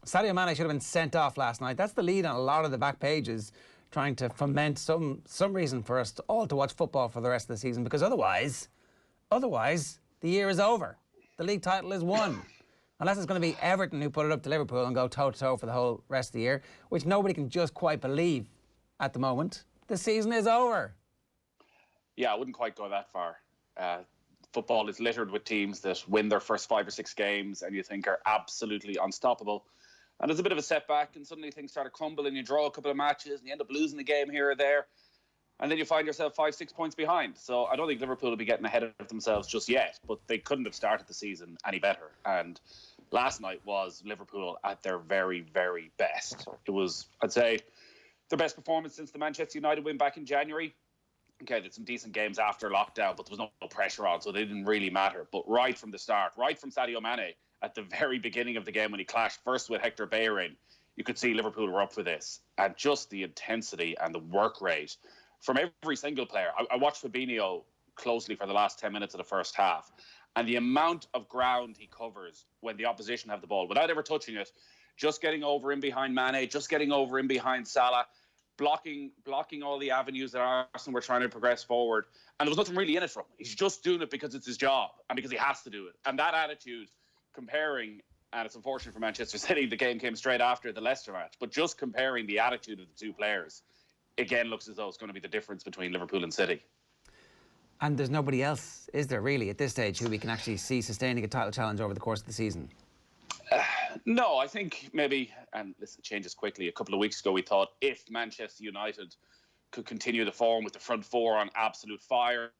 Sadio Mane should have been sent off last night. That's the lead on a lot of the back pages, trying to foment some reason for us all to watch football for the rest of the season, because otherwise the year is over. The league title is won. Unless it's going to be Everton who put it up to Liverpool and go toe-to-toe for the whole rest of the year, which nobody can just quite believe at the moment. The season is over. Yeah, I wouldn't quite go that far. Football is littered with teams that win their first 5 or 6 games and you think are absolutely unstoppable. And there's a bit of a setback and suddenly things start to crumble and you draw a couple of matches and you end up losing a game here or there. And then you find yourself 5-6 points behind. So I don't think Liverpool will be getting ahead of themselves just yet, but they couldn't have started the season any better. And last night was Liverpool at their very, very best. It was, I'd say, their best performance since the Manchester United win back in January. Okay, there's some decent games after lockdown, but there was no pressure on, so they didn't really matter. But right from the start, right from Sadio Mane, at the very beginning of the game when he clashed first with Hector Bellerin, you could see Liverpool were up for this. And just the intensity and the work rate from every single player. I watched Fabinho closely for the last 10 minutes of the first half, and the amount of ground he covers when the opposition have the ball, without ever touching it, just getting over in behind Mane, just getting over in behind Salah, blocking all the avenues that Arsenal were trying to progress forward. And there was nothing really in it for him. He's just doing it because it's his job and because he has to do it. And that attitude, comparing, and it's unfortunate for Manchester City, the game came straight after the Leicester match, but just comparing the attitude of the two players, again, looks as though it's going to be the difference between Liverpool and City. And there's nobody else, is there really, at this stage, who we can actually see sustaining a title challenge over the course of the season? No, I think maybe, and this changes quickly, a couple of weeks ago we thought if Manchester United could continue the form with the front four on absolute fire,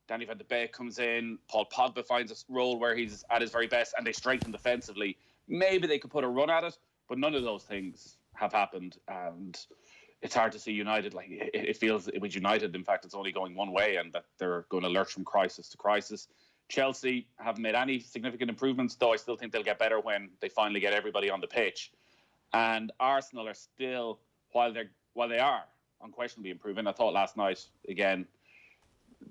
Danny van de Beek comes in, Paul Pogba finds a role where he's at his very best, and they strengthen defensively, maybe they could put a run at it, but none of those things have happened. And it's hard to see United, like it feels with United, in fact, it's only going one way and that they're going to lurch from crisis to crisis. Chelsea haven't made any significant improvements, though I still think they'll get better when they finally get everybody on the pitch. And Arsenal are still, while they are unquestionably improving, I thought last night, again,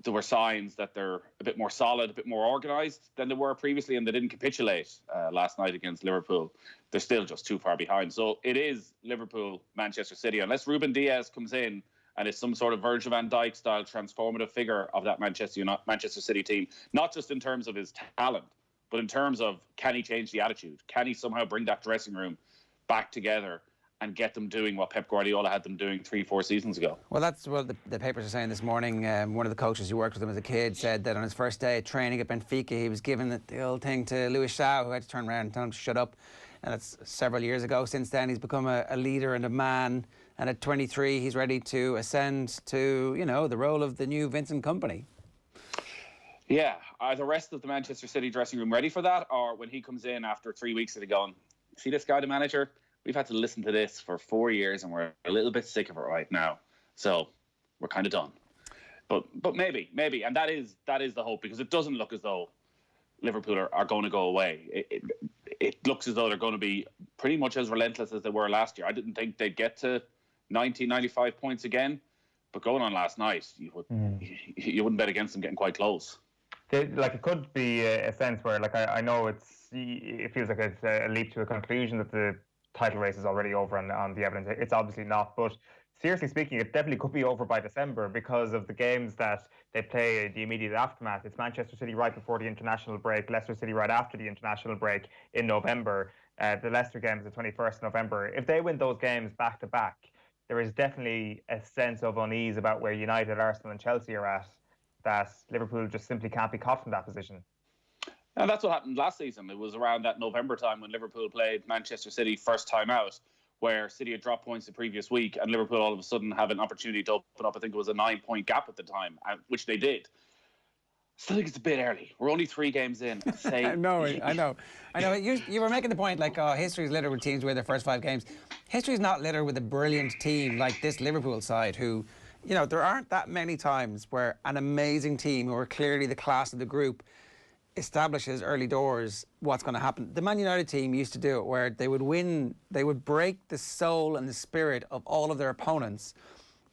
there were signs that they're a bit more solid, a bit more organised than they were previously, and they didn't capitulate last night against Liverpool. They're still just too far behind. So it is Liverpool, Manchester City. Unless Ruben Diaz comes in and is some sort of Virgil van Dijk style transformative figure of that Manchester City team, not just in terms of his talent, but in terms of can he change the attitude? Can he somehow bring that dressing room back together and get them doing what Pep Guardiola had them doing 3-4 seasons ago? Well, that's what the papers are saying this morning. One of the coaches who worked with him as a kid said that on his first day of training at Benfica, he was given the old thing to Luis Shaw, who had to turn around and tell him to shut up. And it's several years ago. Since then, he's become a leader and a man. And at 23, he's ready to ascend to, you know, the role of the new Vincent Kompany. Yeah. Are the rest of the Manchester City dressing room ready for that? Or when he comes in after 3 weeks of it going, see this guy, the manager? We've had to listen to this for 4 years and we're a little bit sick of it right now. So we're kind of done. But maybe. And that is the hope, because it doesn't look as though Liverpool are going to go away. It looks as though they're going to be pretty much as relentless as they were last year. I didn't think they'd get to 90, 95 points again, but going on last night, you wouldn't bet against them getting quite close. It could be a sense where, I know it feels like it's a leap to a conclusion that the title race is already over on the evidence. It's obviously not, but seriously speaking, it definitely could be over by December because of the games that they play, the immediate aftermath. It's Manchester City right before the international break, Leicester City right after the international break in November. The Leicester game is the 21st of November. If they win those games back to back, there is definitely a sense of unease about where United, Arsenal and Chelsea are at, that Liverpool just simply can't be caught from that position. And that's what happened last season. It was around that November time when Liverpool played Manchester City first time out, where City had dropped points the previous week and Liverpool all of a sudden had an opportunity to open up. I think it was a 9-point gap at the time, which they did. Still think it's a bit early. We're only 3 games in. I know. You were making the point history is littered with teams who win their first 5 games. History is not littered with a brilliant team like this Liverpool side who, there aren't that many times where an amazing team who are clearly the class of the group establishes early doors what's going to happen. The Man United team used to do it where they would win, they would break the soul and the spirit of all of their opponents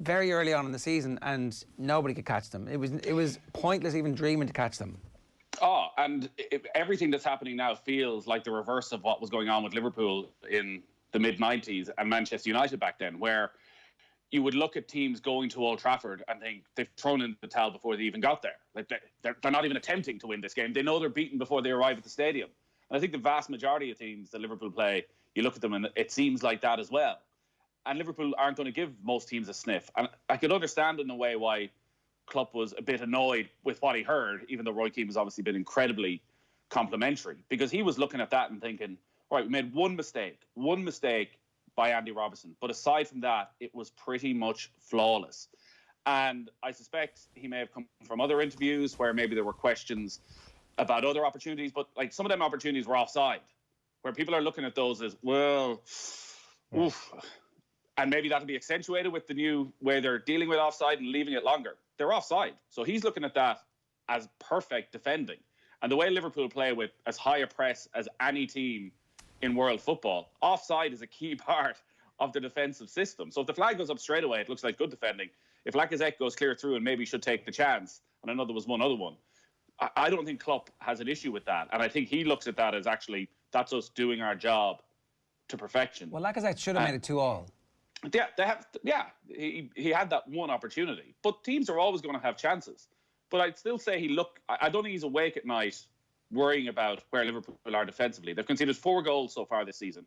very early on in the season and nobody could catch them. It was pointless even dreaming to catch them. Oh, and everything that's happening now feels like the reverse of what was going on with Liverpool in the mid-90s and Manchester United back then, where you would look at teams going to Old Trafford and think they've thrown in the towel before they even got there. Like they're not even attempting to win this game. They know they're beaten before they arrive at the stadium. And I think the vast majority of teams that Liverpool play, you look at them and it seems like that as well. And Liverpool aren't going to give most teams a sniff. And I could understand in a way why Klopp was a bit annoyed with what he heard, even though Roy Keane has obviously been incredibly complimentary, because he was looking at that and thinking, all right, we made one mistake by Andy Robertson. But aside from that, it was pretty much flawless. And I suspect he may have come from other interviews where maybe there were questions about other opportunities, but like some of them opportunities were offside, where people are looking at those as, well, oof. And maybe that'll be accentuated with the new way they're dealing with offside and leaving it longer. They're offside. So he's looking at that as perfect defending. And the way Liverpool play with as high a press as any team in world football, offside is a key part of the defensive system. So if the flag goes up straight away, it looks like good defending. If Lacazette goes clear through and maybe should take the chance, and I know there was one other one, I don't think Klopp has an issue with that. And I think he looks at that as actually, that's us doing our job to perfection. Well, Lacazette should have made it 2-2. Yeah, he had that one opportunity. But teams are always going to have chances. But I'd still say I don't think he's awake at night worrying about where Liverpool are defensively. They've conceded 4 goals so far this season.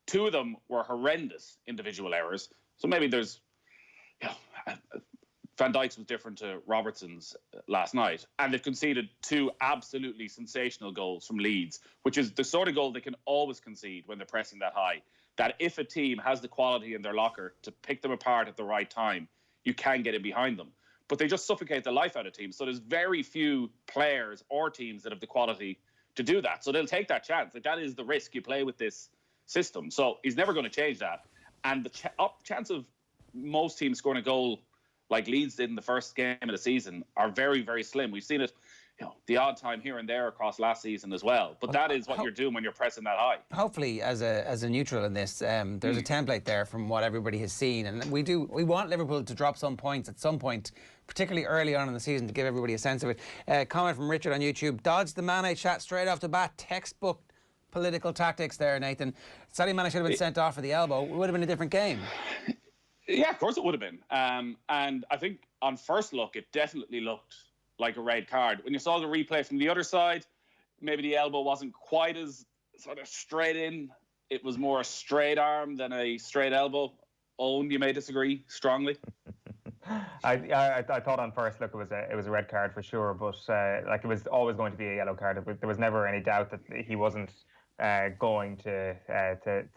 2 of them were horrendous individual errors. So maybe there's, Van Dijk's was different to Robertson's last night. And they've conceded 2 absolutely sensational goals from Leeds, which is the sort of goal they can always concede when they're pressing that high. That if a team has the quality in their locker to pick them apart at the right time, you can get in behind them. But they just suffocate the life out of teams. So there's very few players or teams that have the quality to do that. So they'll take that chance. Like, that is the risk you play with this system. So he's never going to change that. And the chance of most teams scoring a goal like Leeds did in the first game of the season are very, very slim. We've seen it, the odd time here and there across last season as well. But that is what you're doing when you're pressing that high. Hopefully, as a neutral in this, there's a template there from what everybody has seen, and we want Liverpool to drop some points at some point, particularly early on in the season, to give everybody a sense of it. Comment from Richard on YouTube: dodged the Mane chat straight off the bat. Textbook political tactics there, Nathan. Sadio Mane should have been sent off for the elbow. It would have been a different game. Yeah, of course it would have been. And I think on first look, it definitely looked like a red card. When you saw the replay from the other side, maybe the elbow wasn't quite as sort of straight in. It was more a straight arm than a straight elbow. Owen, you may disagree strongly. I thought on first look it was a red card for sure, but it was always going to be a yellow card. There was never any doubt that he wasn't going to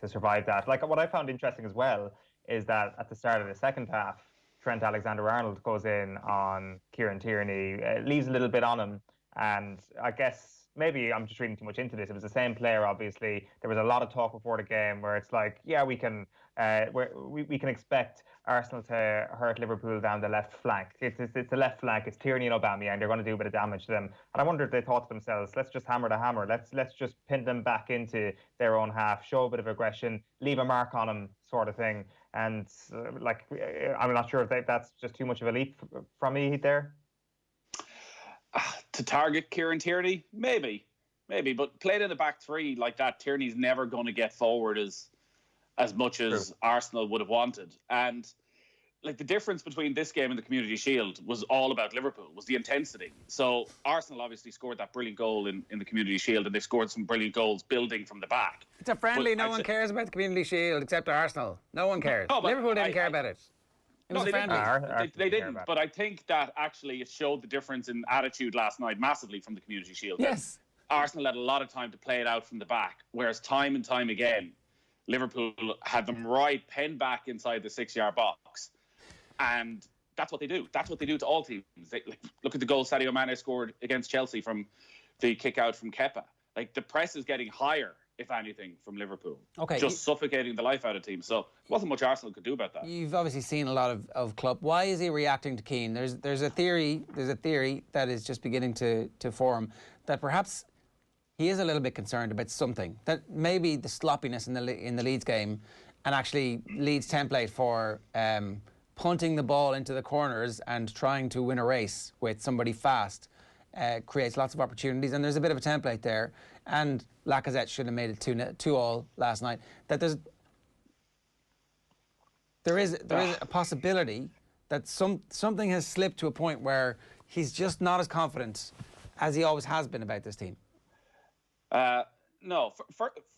survive that. Like, what I found interesting as well is that at the start of the second half, Trent Alexander-Arnold goes in on Kieran Tierney, leaves a little bit on him, and I guess maybe I'm just reading too much into this. It was the same player, obviously. There was a lot of talk before the game where it's like, yeah, we can expect Arsenal to hurt Liverpool down the left flank. It's the left flank. It's Tierney and Aubameyang. They're going to do a bit of damage to them. And I wonder if they thought to themselves, let's just hammer the hammer. Let's just pin them back into their own half, show a bit of aggression, leave a mark on them, sort of thing. And I'm not sure if that's just too much of a leap from me there. To target Kieran Tierney, maybe, but played in the back 3 like that, Tierney's never going to get forward as much as Arsenal would have wanted. And like, the difference between this game and the Community Shield was all about Liverpool, was the intensity. So Arsenal obviously scored that brilliant goal in the Community Shield, and they scored some brilliant goals building from the back. It's a friendly. No one cares about the Community Shield except Arsenal. No one cares. Liverpool didn't care about it. It was friendly. They didn't. But I think that actually it showed the difference in attitude last night massively from the Community Shield. Yes. Arsenal had a lot of time to play it out from the back, whereas time and time again, Liverpool had them right penned back inside the 6-yard box. And that's what they do. That's what they do to all teams. Look at the goal Sadio Mane scored against Chelsea from the kick out from Kepa. Like, the press is getting higher, if anything, from Liverpool. Okay. Just suffocating the life out of teams. So there wasn't much Arsenal could do about that. You've obviously seen a lot of Klopp. Why is he reacting to Keane? There's a theory that is just beginning to form that perhaps he is a little bit concerned about something. That maybe the sloppiness in the Leeds game, and actually Leeds' template for punting the ball into the corners and trying to win a race with somebody fast, creates lots of opportunities, and there's a bit of a template there. And Lacazette should have made it 2-2 last night. That there is a possibility that something has slipped to a point where he's just not as confident as he always has been about this team. No,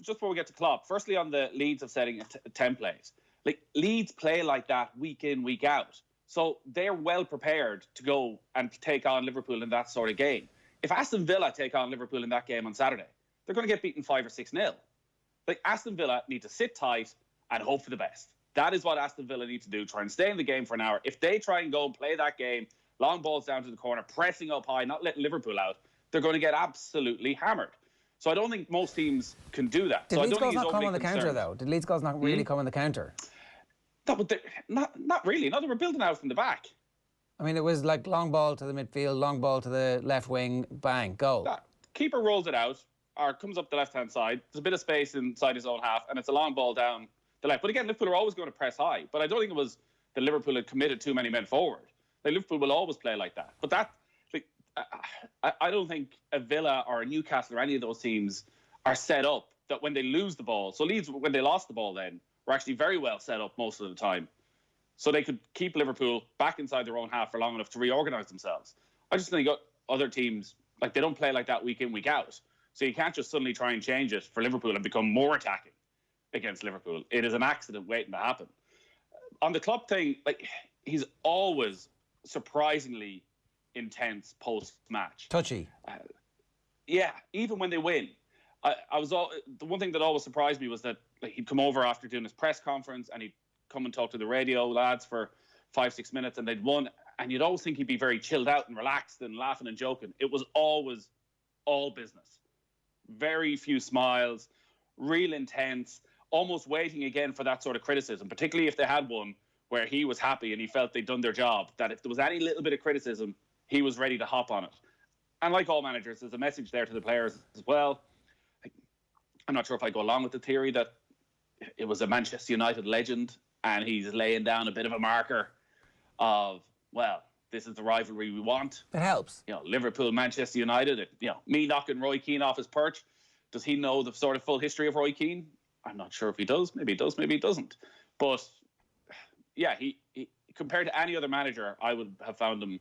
just before we get to Klopp, firstly on the Leeds of setting a template, like Leeds play like that week in, week out. So they're well prepared to go and take on Liverpool in that sort of game. If Aston Villa take on Liverpool in that game on Saturday, they're going to get beaten 5 or 6-0. Like Aston Villa need to sit tight and hope for the best. That is what Aston Villa need to do. Try and stay in the game for an hour. If they try and go and play that game, long balls down to the corner, pressing up high, not letting Liverpool out, they're going to get absolutely hammered. So I don't think most teams can do that. Did so Leeds I don't goals think not come on the counter, though? Did Leeds goals not really come on the counter? No, but not really. No, they were building out from the back. I mean, it was like long ball to the midfield, long ball to the left wing, bang, goal. Keeper rolls it out, or comes up the left-hand side. There's a bit of space inside his own half, and it's a long ball down the left. But again, Liverpool are always going to press high. But I don't think it was that Liverpool had committed too many men forward. Like, Liverpool will always play like that. But that, like, I don't think a Villa or a Newcastle or any of those teams are set up that when they lose the ball. So Leeds, when they lost the ball then, were actually very well set up most of the time. So they could keep Liverpool back inside their own half for long enough to reorganise themselves. I just think other teams, like, they don't play like that week in, week out. So you can't just suddenly try and change it for Liverpool and become more attacking against Liverpool. It is an accident waiting to happen. On the Klopp thing, like, he's always surprisingly intense post-match. Touchy. Yeah, even when they win. The one thing that always surprised me was that, like, he'd come over after doing his press conference and he'd come and talk to the radio lads for 5-6 minutes and they'd won, and you'd always think he'd be very chilled out and relaxed and laughing and joking. It was always all business. Very few smiles, real intense, almost waiting again for that sort of criticism, particularly if they had one where he was happy and he felt they'd done their job, that if there was any little bit of criticism, he was ready to hop on it. And like all managers, there's a message there to the players as well. I'm not sure if I go along with the theory that it was a Manchester United legend and he's laying down a bit of a marker of, well, this is the rivalry we want. It helps. You know, Liverpool, Manchester United, me knocking Roy Keane off his perch. Does he know the sort of full history of Roy Keane? I'm not sure if he does. Maybe he does, maybe he doesn't. But yeah, he compared to any other manager, I would have found him,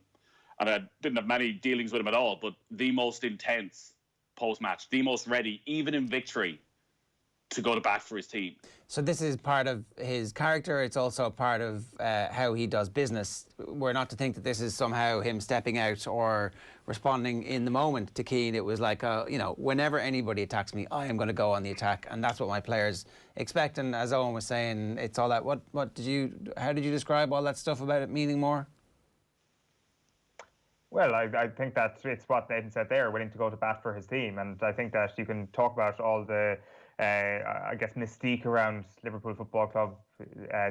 and I didn't have many dealings with him at all, but the most intense post-match, the most ready, even in victory, to go to bat for his team. So this is part of his character. It's also part of how he does business. We're not to think that this is somehow him stepping out or responding in the moment to Keane. It was like, whenever anybody attacks me, I am going to go on the attack, and that's what my players expect. And as Eoin was saying, it's all that. How did you describe all that stuff about it meaning more? Well, I think it's what Nathan said there, willing to go to bat for his team. And I think that you can talk about all the, mystique around Liverpool Football Club.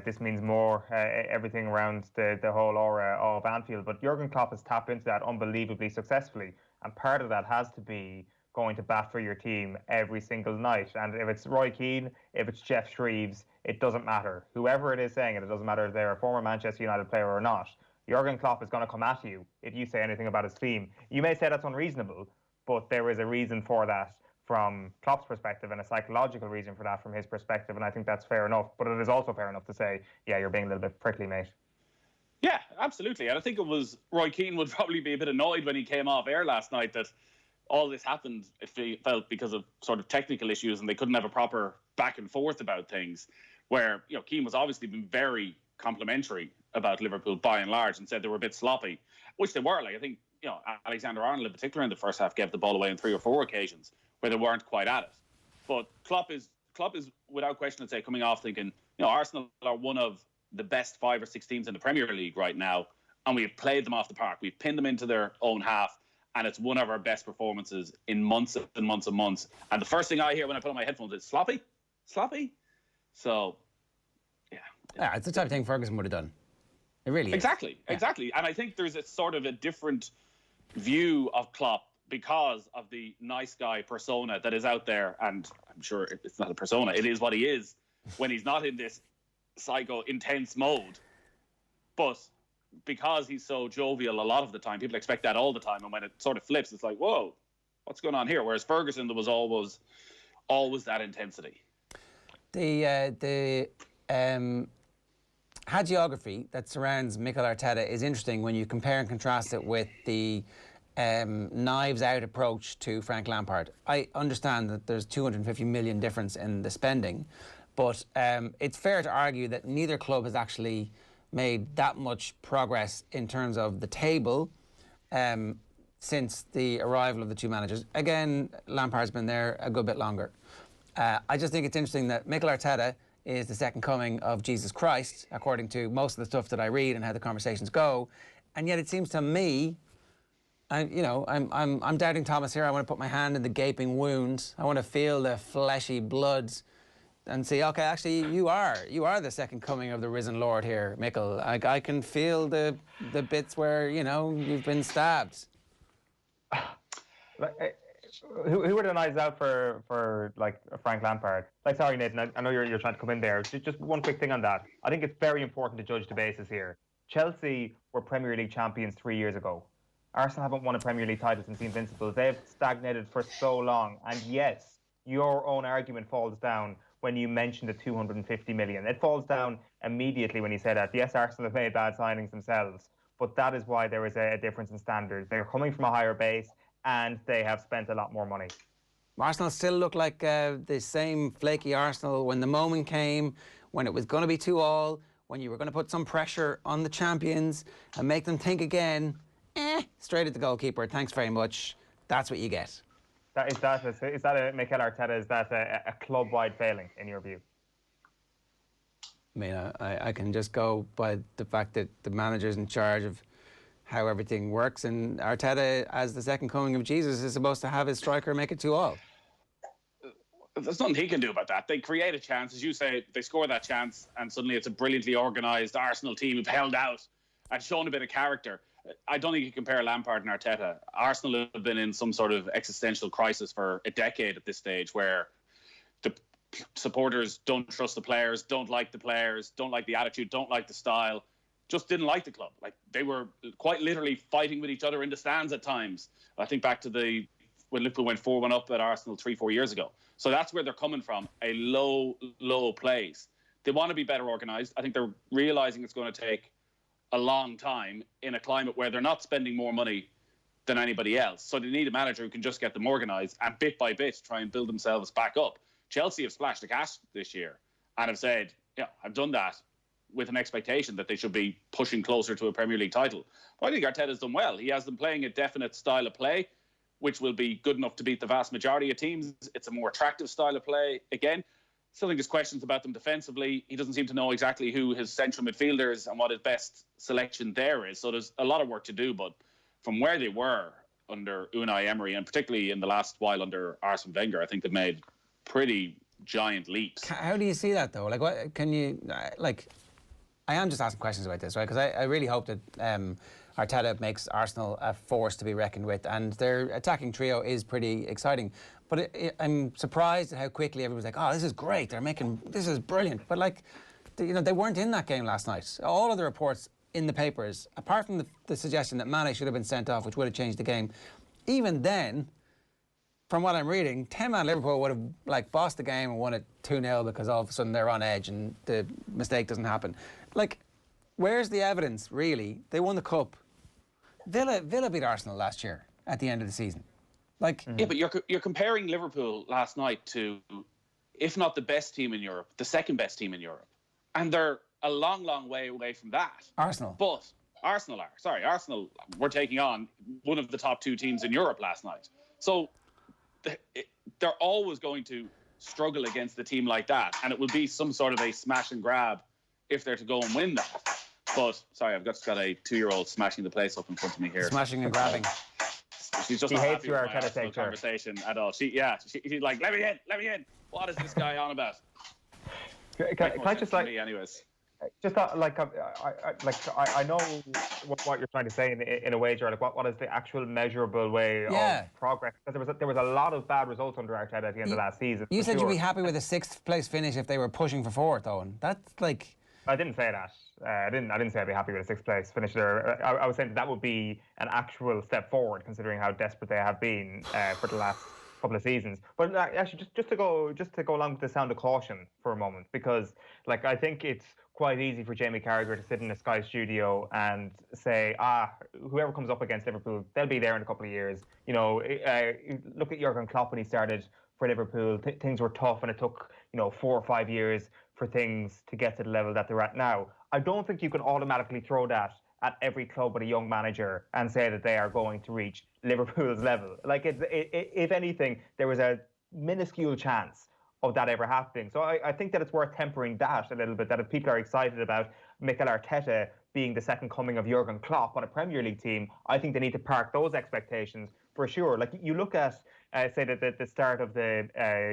This means more, everything around the whole aura of Anfield. But Jurgen Klopp has tapped into that unbelievably successfully. And part of that has to be going to bat for your team every single night. And if it's Roy Keane, if it's Jeff Shreves, it doesn't matter. Whoever it is saying it doesn't matter if they're a former Manchester United player or not. Jurgen Klopp is going to come at you if you say anything about his team. You may say that's unreasonable, but there is a reason for that from Klopp's perspective and a psychological reason for that from his perspective, and I think that's fair enough. But it is also fair enough to say, yeah, you're being a little bit prickly, mate. Yeah, absolutely. And I think it was Roy Keane would probably be a bit annoyed when he came off air last night that all this happened, if he felt, because of sort of technical issues and they couldn't have a proper back and forth about things, where, Keane was obviously been very complimentary about Liverpool by and large and said they were a bit sloppy, which they were. Like, I think, Alexander-Arnold in particular in the first half gave the ball away on 3 or 4 occasions where they weren't quite at it. But Klopp is without question, I'd say, coming off thinking, Arsenal are one of the best 5 or 6 teams in the Premier League right now, and we've played them off the park. We've pinned them into their own half, and it's one of our best performances in months and months and months. And the first thing I hear when I put on my headphones is sloppy. So, yeah, it's the type of thing Ferguson would have done. It really is. Exactly. And I think there's a sort of a different view of Klopp because of the nice guy persona that is out there. And I'm sure it's not a persona. It is what he is when he's not in this psycho intense mode. But because he's so jovial a lot of the time, people expect that all the time. And when it sort of flips, it's like, whoa, what's going on here? Whereas Ferguson, there was always that intensity. The hagiography that surrounds Mikel Arteta is interesting when you compare and contrast it with the knives out approach to Frank Lampard. I understand that there's 250 million difference in the spending, but it's fair to argue that neither club has actually made that much progress in terms of the table since the arrival of the two managers. Again, Lampard's been there a good bit longer. I just think it's interesting that Mikel Arteta is the second coming of Jesus Christ, according to most of the stuff that I read and how the conversations go, and yet it seems to me, I'm doubting Thomas here. I want to put my hand in the gaping wound. I want to feel the fleshy blood and see, okay, actually, you are the second coming of the risen Lord here, Mikel. I can feel the bits where you've been stabbed. Who were the knives out for like Frank Lampard? Like, sorry, Nathan, I know you're trying to come in there. Just one quick thing on that. I think it's very important to judge the basis here. Chelsea were Premier League champions 3 years ago. Arsenal haven't won a Premier League title since the Invincibles. They've stagnated for so long. And yes, your own argument falls down when you mention the 250 million. It falls down immediately when you say that. Yes, Arsenal have made bad signings themselves, but that is why there is a difference in standards. They're coming from a higher base, and they have spent a lot more money. Arsenal still look like the same flaky Arsenal when the moment came, when it was going to be 2-2, when you were going to put some pressure on the champions and make them think again. Straight at the goalkeeper. Thanks very much. That's what you get. Is that a Mikel Arteta? Is that a club-wide failing in your view? I mean, I can just go by the fact that the manager's in charge of how everything works, and Arteta, as the second coming of Jesus, is supposed to have his striker make it 2-2. There's nothing he can do about that. They create a chance, as you say, they score that chance, and suddenly it's a brilliantly organised Arsenal team who've held out and shown a bit of character. I don't think you compare Lampard and Arteta. Arsenal have been in some sort of existential crisis for a decade at this stage, where the supporters don't trust the players, don't like the attitude, don't like the style, just didn't like the club. Like, they were quite literally fighting with each other in the stands at times. I think back to when Liverpool went 4-1 up at Arsenal 3-4 years ago. So that's where they're coming from, a low place. They want to be better organised. I think they're realising it's going to take a long time in a climate where they're not spending more money than anybody else. So they need a manager who can just get them organised and bit by bit try and build themselves back up. Chelsea have splashed the cash this year and have said, yeah, I've done that with an expectation that they should be pushing closer to a Premier League title. But I think Arteta's done well. He has them playing a definite style of play, which will be good enough to beat the vast majority of teams. It's a more attractive style of play. Again, still think there's questions about them defensively. He doesn't seem to know exactly who his central midfielders and what his best selection there is. So there's a lot of work to do. But from where they were under Unai Emery, and particularly in the last while under Arsene Wenger, I think they've made pretty giant leaps. How do you see that, though? Like, what can you I am just asking questions about this, right? Because I really hope that Arteta makes Arsenal a force to be reckoned with, and their attacking trio is pretty exciting. But I'm surprised at how quickly everyone's like, "Oh, this is great! This is brilliant." But they weren't in that game last night. All of the reports in the papers, apart from the suggestion that Mane should have been sent off, which would have changed the game, even then, from what I'm reading, 10-man Liverpool would have bossed the game and won it 2-0 because all of a sudden they're on edge and the mistake doesn't happen. Where's the evidence, really? They won the cup. Villa beat Arsenal last year at the end of the season. Yeah, but you're comparing Liverpool last night to, if not the best team in Europe, the second best team in Europe. And they're a long, long way away from that. Arsenal were taking on one of the top two teams in Europe last night. So they're always going to struggle against a team like that. And it will be some sort of a smash and grab if they're to go and win that. But, sorry, I've just got a 2-year-old smashing the place up in front of me here. Smashing and grabbing. She's just not happy with my Arsenal conversation at all. She's like, let me in. What is this guy on about? Can I just me anyways. Just I know what you're trying to say in a wager. What is the actual measurable way of progress? Because there was a lot of bad results under Arteta at the end of last season. You said you'd be happy with a 6th place finish if they were pushing for 4th, Owen. That's I didn't say that. I didn't say I'd be happy with a sixth place finish there. I was saying that would be an actual step forward, considering how desperate they have been for the last couple of seasons. But actually, just to go along with the sound of caution for a moment, because like I think it's quite easy for Jamie Carragher to sit in a Sky studio and say, whoever comes up against Liverpool, they'll be there in a couple of years. You know, look at Jurgen Klopp when he started for Liverpool. Things were tough, and it took 4 or 5 years for things to get to the level that they're at now. I don't think you can automatically throw that at every club with a young manager and say that they are going to reach Liverpool's level. Like, if anything, there was a minuscule chance of that ever happening. So I think that it's worth tempering that a little bit, that if people are excited about Mikel Arteta being the second coming of Jurgen Klopp on a Premier League team, I think they need to park those expectations for sure. Like, you look at, say, the start of the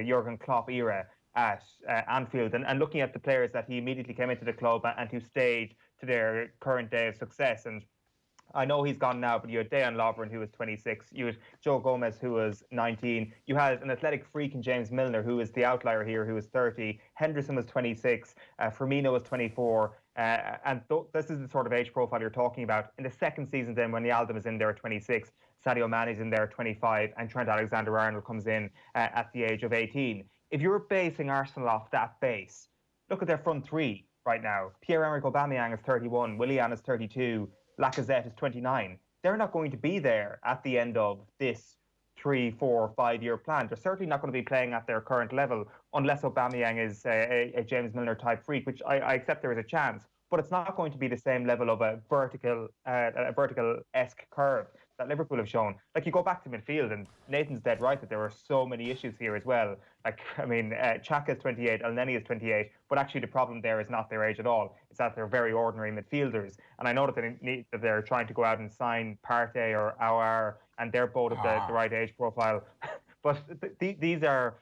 Jurgen Klopp era at Anfield, and looking at the players that he immediately came into the club and who stayed to their current day of success. And I know he's gone now, but you had Dejan Lovren, who was 26. You had Joe Gomez, who was 19. You had an athletic freak in James Milner, who was the outlier here, who was 30. Henderson was 26. Firmino was 24. And this is the sort of age profile you're talking about. In the second season, then, when Wijnaldum is in there at 26, Sadio Mane is in there at 25, and Trent Alexander-Arnold comes in at the age of 18. If you're basing Arsenal off that base, look at their front three right now. Pierre-Emerick Aubameyang is 31, Willian is 32, Lacazette is 29. They're not going to be there at the end of this 3, 4, 5 year plan. They're certainly not going to be playing at their current level unless Aubameyang is a James Milner type freak, which I accept there is a chance. But it's not going to be the same level of a vertical-esque curve that Liverpool have shown. Like, you go back to midfield, and Nathan's dead right that there are so many issues here as well. Like, I mean, Xhaka is 28, Elneny is 28, but actually the problem there is not their age at all. It's that they're very ordinary midfielders. And I know that they're trying to go out and sign Partey or Aouar, and they're both of the right age profile. But these are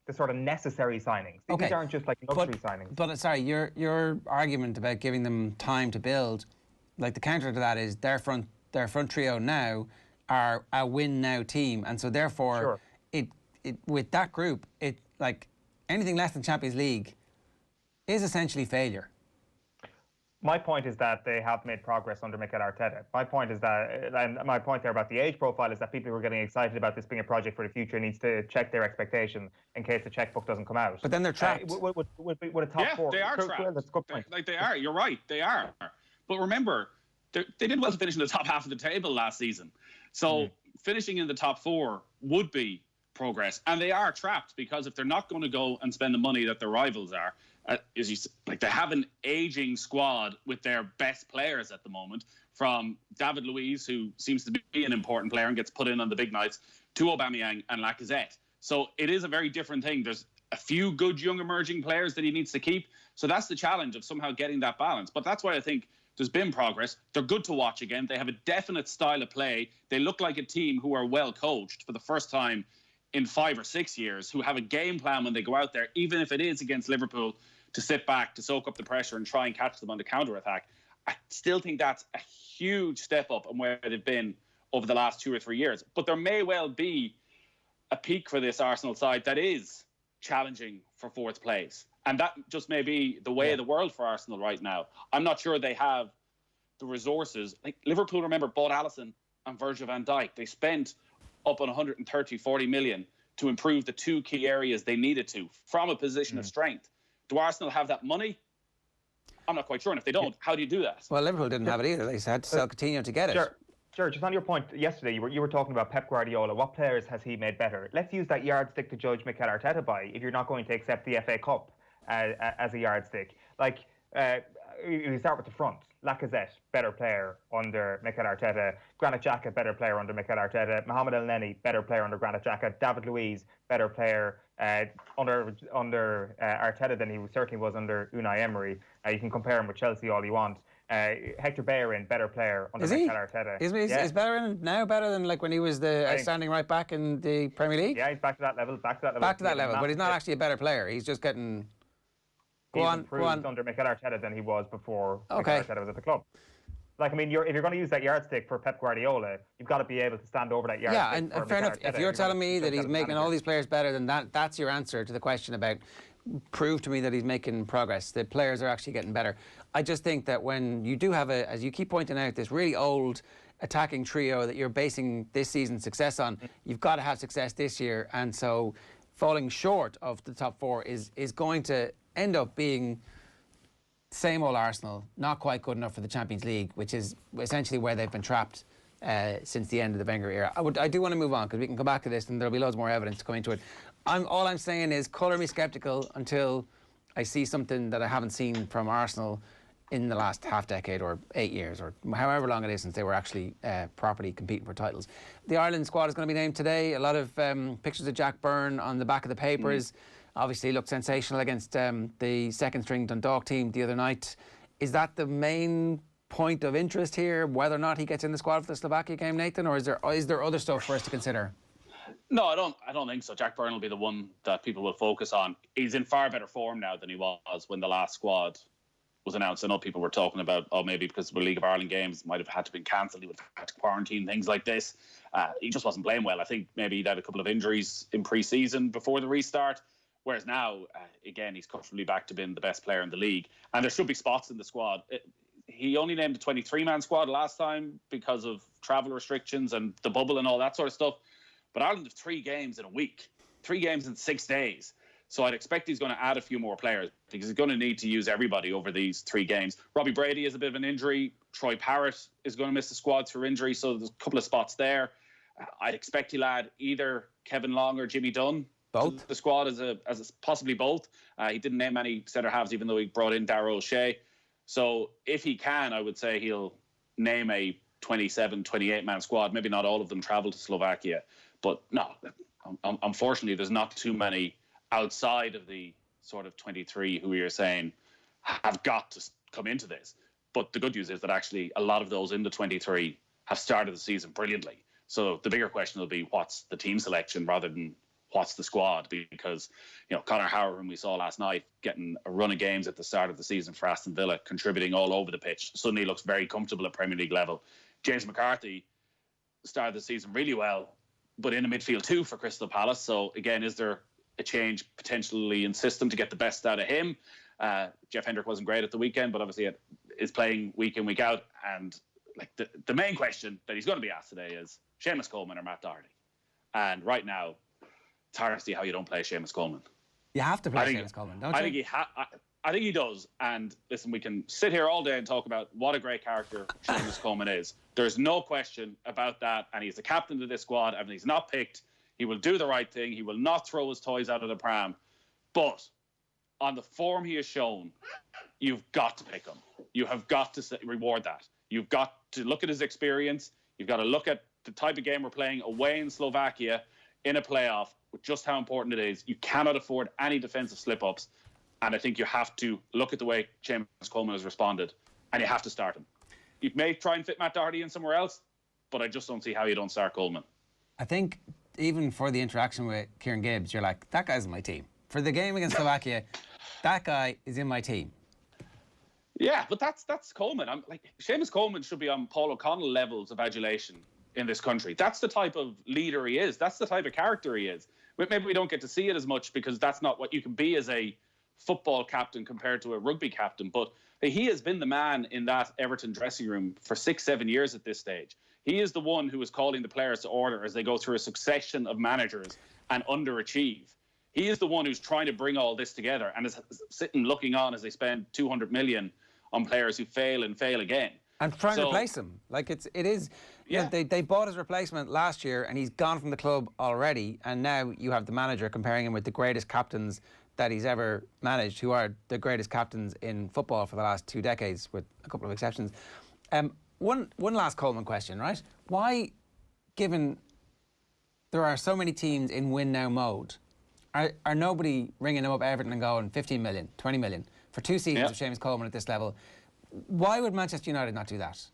the sort of necessary signings. These aren't just like luxury signings. But sorry, your argument about giving them time to build, like, the counter to that is their front trio now are a win now team, and so therefore it with that group, it, like, anything less than Champions League is essentially failure. My point is that they have made progress under Mikel Arteta. My point is that, and my point there about the age profile is that people who are getting excited about this being a project for the future needs to check their expexpectation in case the checkbook doesn't come out. But then they're trapped. Would a top four? They are trapped. That's a good point. Like, they are. You're right. They are. But remember, they did well to finish in the top half of the table last season. So finishing in the top 4 would be progress. And they are trapped because if they're not going to go and spend the money that their rivals are, they have an aging squad with their best players at the moment, from David Luiz, who seems to be an important player and gets put in on the big nights, to Aubameyang and Lacazette. So it is a very different thing. There's a few good young emerging players that he needs to keep. So that's the challenge of somehow getting that balance. But that's why I think there's been progress. They're good to watch again. They have a definite style of play. They look like a team who are well coached for the first time in 5 or 6 years, who have a game plan when they go out there, even if it is against Liverpool, to sit back, to soak up the pressure and try and catch them on the counter-attack. I still think that's a huge step up on where they've been over the last 2 or 3 years. But there may well be a peak for this Arsenal side that is challenging for 4th place. And that just may be the way of the world for Arsenal right now. I'm not sure they have the resources. Like, Liverpool, remember, bought Alisson and Virgil van Dijk. They spent up on 130, 40 million to improve the 2 key areas they needed to from a position of strength. Do Arsenal have that money? I'm not quite sure. And if they don't, how do you do that? Well, Liverpool didn't have it either. They had to sell Coutinho to get it. Sure. Just on your point yesterday, you were talking about Pep Guardiola. What players has he made better? Let's use that yardstick to judge Mikel Arteta by, if you're not going to accept the FA Cup as a yardstick. Like, we start with the front. Lacazette, better player under Mikel Arteta. Granit Xhaka, better player under Mikel Arteta. Mohamed Elneny, better player under Granit Xhaka. David Luiz, better player under Arteta than he certainly was under Unai Emery. You can compare him with Chelsea all you want. Hector Bellerin, better player under Mikel Arteta. Is Bellerin now better than, like, when he was the outstanding right back in the Premier League? Yeah, he's back to that level. But he's not actually a better player. He's just getting... He's improved under Mikel Arteta than he was before Mikel Arteta was at the club. Like, I mean, if you're going to use that yardstick for Pep Guardiola, you've got to be able to stand over that yardstick. Yeah, and fair enough. If you're telling me that he's making all these players better than that, that's your answer to the question about prove to me that he's making progress. The players are actually getting better. I just think that when you do have as you keep pointing out, this really old attacking trio that you're basing this season's success on, you've got to have success this year. And so falling short of the top four is going to end up being same old Arsenal, not quite good enough for the Champions League, which is essentially where they've been trapped since the end of the Wenger era. I do want to move on because we can come back to this and there'll be loads more evidence coming to it. All I'm saying is colour me sceptical until I see something that I haven't seen from Arsenal in the last half decade or 8 years or however long it is since they were actually properly competing for titles. The Ireland squad is going to be named today. A lot of pictures of Jack Byrne on the back of the papers. Obviously looked sensational against the second-string Dundalk team the other night. Is that the main point of interest here, whether or not he gets in the squad for the Slovakia game, Nathan, or is there other stuff for us to consider? No, I don't think so. Jack Byrne will be the one that people will focus on. He's in far better form now than he was when the last squad was announced. I know people were talking about, maybe because the League of Ireland games might have had to been cancelled, he would have had to quarantine, things like this. He just wasn't playing well. I think maybe he'd had a couple of injuries in pre-season before the restart. Whereas now, again, he's comfortably back to being the best player in the league. And there should be spots in the squad. He only named a 23-man squad last time because of travel restrictions and the bubble and all that sort of stuff. But Ireland have 3 games in a week, 3 games in 6 days. So I'd expect he's going to add a few more players because he's going to need to use everybody over these 3 games. Robbie Brady has a bit of an injury. Troy Parrott is going to miss the squad through injury. So there's a couple of spots there. I'd expect he'll add either Kevin Long or Jimmy Dunn. Both? The squad as possibly both. He didn't name any centre-halves, even though he brought in Darragh O'Shea. So if he can, I would say he'll name a 27, 28-man squad. Maybe not all of them travel to Slovakia. But no, unfortunately, there's not too many outside of the sort of 23 who you're saying have got to come into this. But the good news is that actually a lot of those in the 23 have started the season brilliantly. So the bigger question will be what's the team selection rather than what's the squad, because Conor Howard, whom we saw last night, getting a run of games at the start of the season for Aston Villa, contributing all over the pitch, suddenly looks very comfortable at Premier League level. James McCarthy started the season really well, but in a midfield too for Crystal Palace. So again, is there a change potentially in system to get the best out of him? Jeff Hendrick wasn't great at the weekend, but obviously is playing week in, week out. And like the main question that he's going to be asked today is Seamus Coleman or Matt Doherty. And right now, it's hard to see how you don't play Seamus Coleman. You have to play Seamus Coleman, don't you? I think he does. And listen, we can sit here all day and talk about what a great character Seamus Coleman is. There's no question about that. And he's the captain of this squad. And he's not picked. He will do the right thing. He will not throw his toys out of the pram. But on the form he has shown, you've got to pick him. You have got to reward that. You've got to look at his experience. You've got to look at the type of game we're playing away in Slovakia in a playoff, with just how important it is. You cannot afford any defensive slip-ups. And I think you have to look at the way Seamus Coleman has responded, and you have to start him. You may try and fit Matt Doherty in somewhere else, but I just don't see how you don't start Coleman. I think even for the interaction with Kieran Gibbs, you're like, that guy's in my team. For the game against Slovakia, that guy is in my team. Yeah, but that's Coleman. Seamus Coleman should be on Paul O'Connell levels of adulation in this country. That's the type of leader he is. That's the type of character he is. Maybe we don't get to see it as much because that's not what you can be as a football captain compared to a rugby captain. But he has been the man in that Everton dressing room for 6-7 years at this stage. He is the one who is calling the players to order as they go through a succession of managers and underachieve. He is the one who's trying to bring all this together and is sitting looking on as they spend 200 million on players who fail and fail again. And trying to replace him. Like it is. Yeah. They bought his replacement last year and he's gone from the club already. And now you have the manager comparing him with the greatest captains that he's ever managed, who are the greatest captains in football for the last 2 decades, with a couple of exceptions. One last Coleman question, right? Why, given there are so many teams in win now mode, are nobody ringing him up Everton and going 15 million, 20 million for 2 seasons of Seamus Coleman at this level? Why would Manchester United not do that?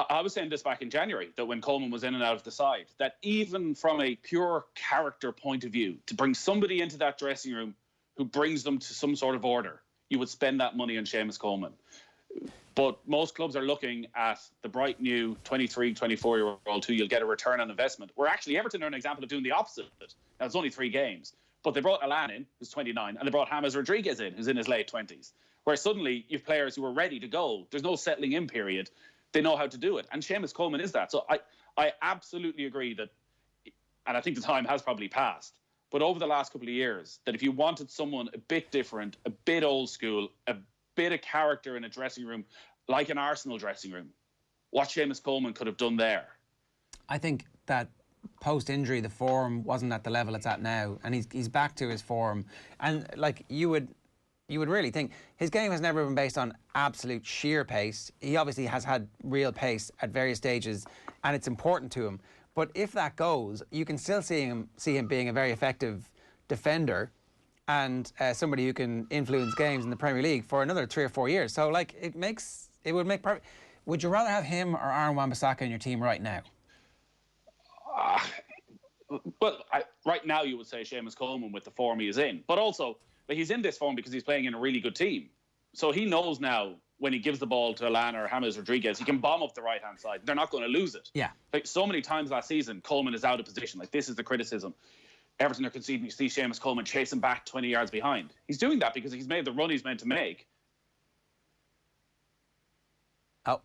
I was saying this back in January, that when Coleman was in and out of the side, that even from a pure character point of view, to bring somebody into that dressing room who brings them to some sort of order, you would spend that money on Seamus Coleman. But most clubs are looking at the bright new 23, 24-year-old who you'll get a return on investment. Where actually Everton are an example of doing the opposite. Now, it's only 3 games. But they brought Alan in, who's 29, and they brought James Rodriguez in, who's in his late 20s, where suddenly you have players who are ready to go. There's no settling in period. They know how to do it. And Seamus Coleman is that. So I absolutely agree that, and I think the time has probably passed, but over the last couple of years, that if you wanted someone a bit different, a bit old school, a bit of character in a dressing room, like an Arsenal dressing room, what Seamus Coleman could have done there. I think that post-injury, the form wasn't at the level it's at now, and he's back to his form. And like you would really think his game has never been based on absolute sheer pace. He obviously has had real pace at various stages, and it's important to him. But if that goes, you can still see him being a very effective defender and somebody who can influence games in the Premier League for another 3 or 4 years. So like it would make perfect. Would you rather have him or Aaron Wan-Bissaka in your team right now? Right now you would say Seamus Coleman with the form he is in. But also, he's in this form because he's playing in a really good team. So he knows now when he gives the ball to Alan or James Rodriguez, he can bomb up the right-hand side. They're not going to lose it. Yeah. Like so many times last season, Coleman is out of position. Like this is the criticism. Everton are conceding. You see Seamus Coleman chasing back 20 yards behind. He's doing that because he's made the run he's meant to make. Oh.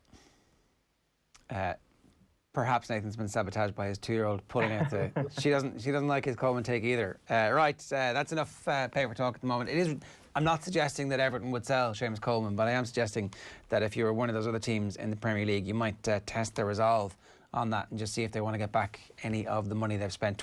Perhaps Nathan's been sabotaged by his 2-year-old pulling out the. She doesn't like his Coleman take either. Right, that's enough paper talk at the moment. I'm not suggesting that Everton would sell Seamus Coleman, but I am suggesting that if you were one of those other teams in the Premier League, you might test their resolve on that and just see if they want to get back any of the money they've spent.